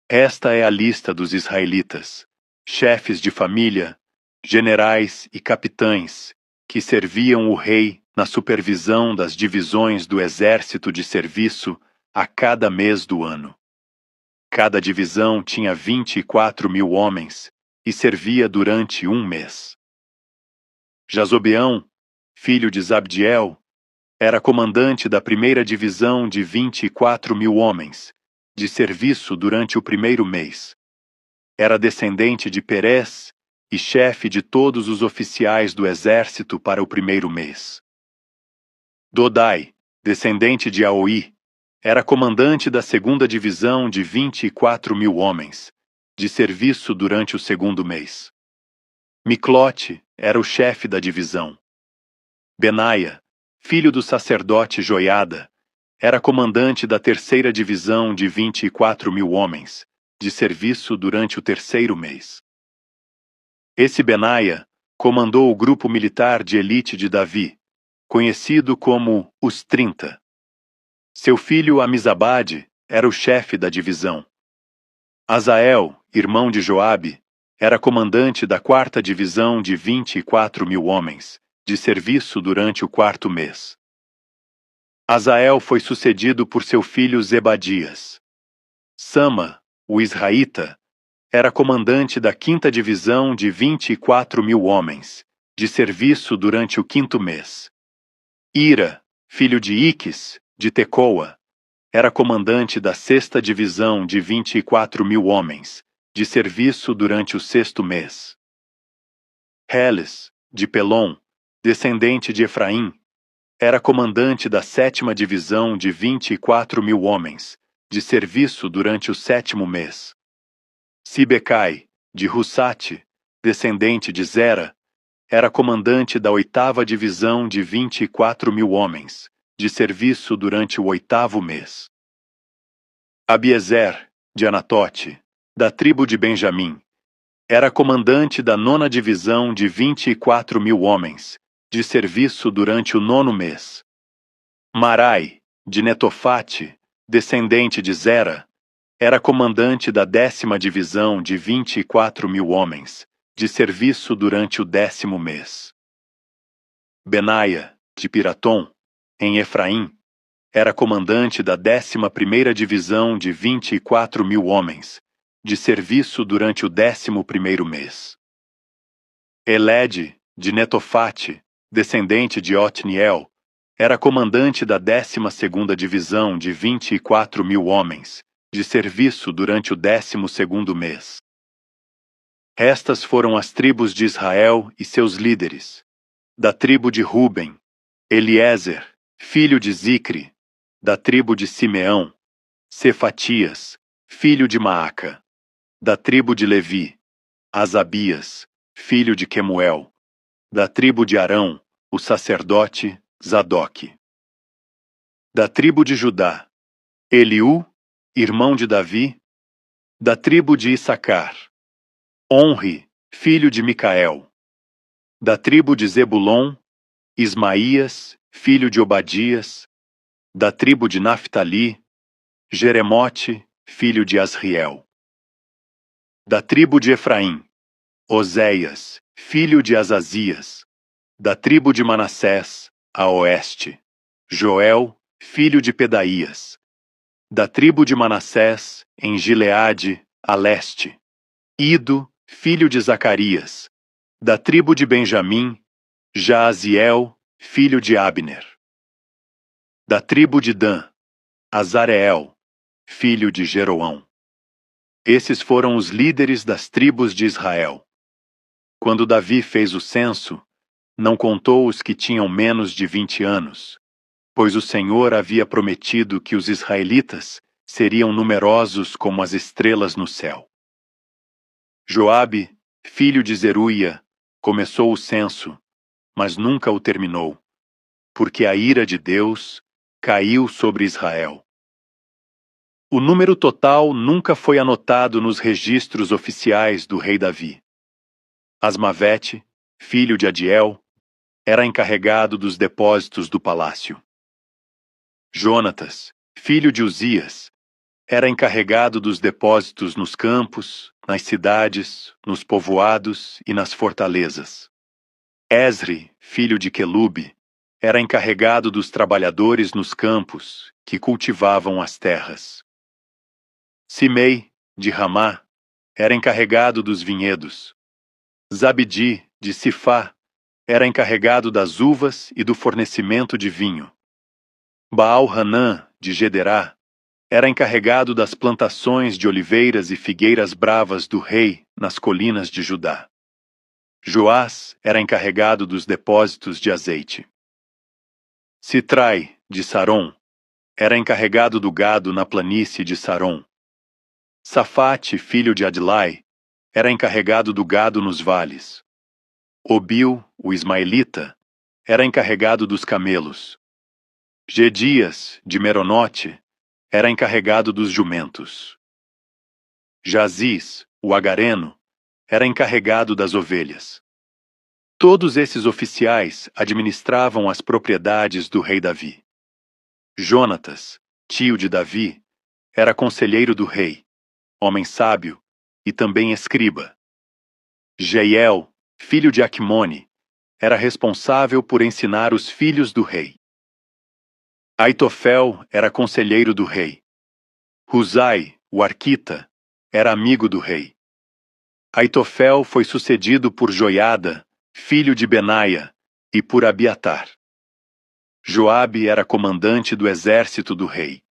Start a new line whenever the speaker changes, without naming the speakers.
Esta é a lista dos israelitas, chefes de família, generais e capitães, que serviam o rei na supervisão das divisões do exército de serviço a cada mês do ano. Cada divisão tinha 24.000 homens e servia durante um mês. Jazobeão, filho de Zabdiel, era comandante da primeira divisão de 24.000 homens, de serviço durante o primeiro mês. Era descendente de Perez e chefe de todos os oficiais do exército para o primeiro mês. Dodai, descendente de Aoi, era comandante da segunda divisão de 24.000 homens, de serviço durante o segundo mês. Miclote era o chefe da divisão. Benaia, filho do sacerdote Joiada, era comandante da terceira divisão de 24.000 homens, de serviço durante o terceiro mês. Esse Benaia comandou o grupo militar de elite de Davi, conhecido como os 30. Seu filho Amizabade era o chefe da divisão. Azael, irmão de Joabe, era comandante da quarta divisão de 24.000 homens, de serviço durante o quarto mês. Azael foi sucedido por seu filho Zebadias. Sama, o israelita, era comandante da quinta divisão de 24.000 homens, de serviço durante o quinto mês. Ira, filho de Iques, de Tecoa, era comandante da sexta divisão de 24.000 homens, de serviço durante o sexto mês. Heles, de Pelom, descendente de Efraim, era comandante da sétima divisão de 24.000 homens, de serviço durante o sétimo mês. Sibecai, de Hussate, descendente de Zera, era comandante da oitava divisão de 24.000 homens, de serviço durante o oitavo mês. Abiezer, de Anatote, da tribo de Benjamim, era comandante da nona divisão de 24.000 homens, de serviço durante o nono mês. Marai, de Netofate, descendente de Zera, era comandante da décima divisão de 24.000 homens, de serviço durante o décimo mês. Benaia, de Piratom, em Efraim, era comandante da 11ª divisão de 24.000 homens, de serviço durante o 11º mês. Elede, de Netofate, descendente de Otniel, era comandante da 12ª divisão de 24.000 homens, de serviço durante o 12º mês. Estas foram as tribos de Israel e seus líderes. Da tribo de Ruben, Eliezer, filho de Zicre; da tribo de Simeão, Cefatias, filho de Maaca; da tribo de Levi, Asabias, filho de Quemuel; da tribo de Arão, o sacerdote Zadoque; da tribo de Judá, Eliú, irmão de Davi; da tribo de Issacar, Onri, filho de Micael; da tribo de Zebulon, Ismaías, filho de Obadias; da tribo de Naftali, Jeremote, filho de Asriel; da tribo de Efraim, Oséias, filho de Azazias; da tribo de Manassés, a oeste, Joel, filho de Pedaías; da tribo de Manassés, em Gileade, a leste, Ido, filho de Zacarias; da tribo de Benjamim, Jaaziel, filho de Abner; da tribo de Dan, Azareel, filho de Jeroão. Esses foram os líderes das tribos de Israel. Quando Davi fez o censo, não contou os que tinham menos de 20 anos, pois o Senhor havia prometido que os israelitas seriam numerosos como as estrelas no céu. Joabe, filho de Zeruia, começou o censo, mas nunca o terminou, porque a ira de Deus caiu sobre Israel. O número total nunca foi anotado nos registros oficiais do rei Davi. Asmavete, filho de Adiel, era encarregado dos depósitos do palácio. Jonatas, filho de Uzias, era encarregado dos depósitos nos campos, nas cidades, nos povoados e nas fortalezas. Esri, filho de Quelube, era encarregado dos trabalhadores nos campos, que cultivavam as terras. Simei, de Ramá, era encarregado dos vinhedos. Zabdi, de Sifá, era encarregado das uvas e do fornecimento de vinho. Baal-Hanã, de Gederá, era encarregado das plantações de oliveiras e figueiras bravas do rei nas colinas de Judá. Joás era encarregado dos depósitos de azeite. Sitrai, de Sarom, era encarregado do gado na planície de Sarom. Safate, filho de Adlai, era encarregado do gado nos vales. Obil, o ismaelita, era encarregado dos camelos. Gedias, de Meronote, era encarregado dos jumentos. Jaziz, o agareno, era encarregado das ovelhas. Todos esses oficiais administravam as propriedades do rei Davi. Jonatas, tio de Davi, era conselheiro do rei, homem sábio e também escriba. Jeiel, filho de Aquimone, era responsável por ensinar os filhos do rei. Aitofel era conselheiro do rei. Husai, o arquita, era amigo do rei. Aitofel foi sucedido por Joiada, filho de Benaia, e por Abiatar. Joabe era comandante do exército do rei.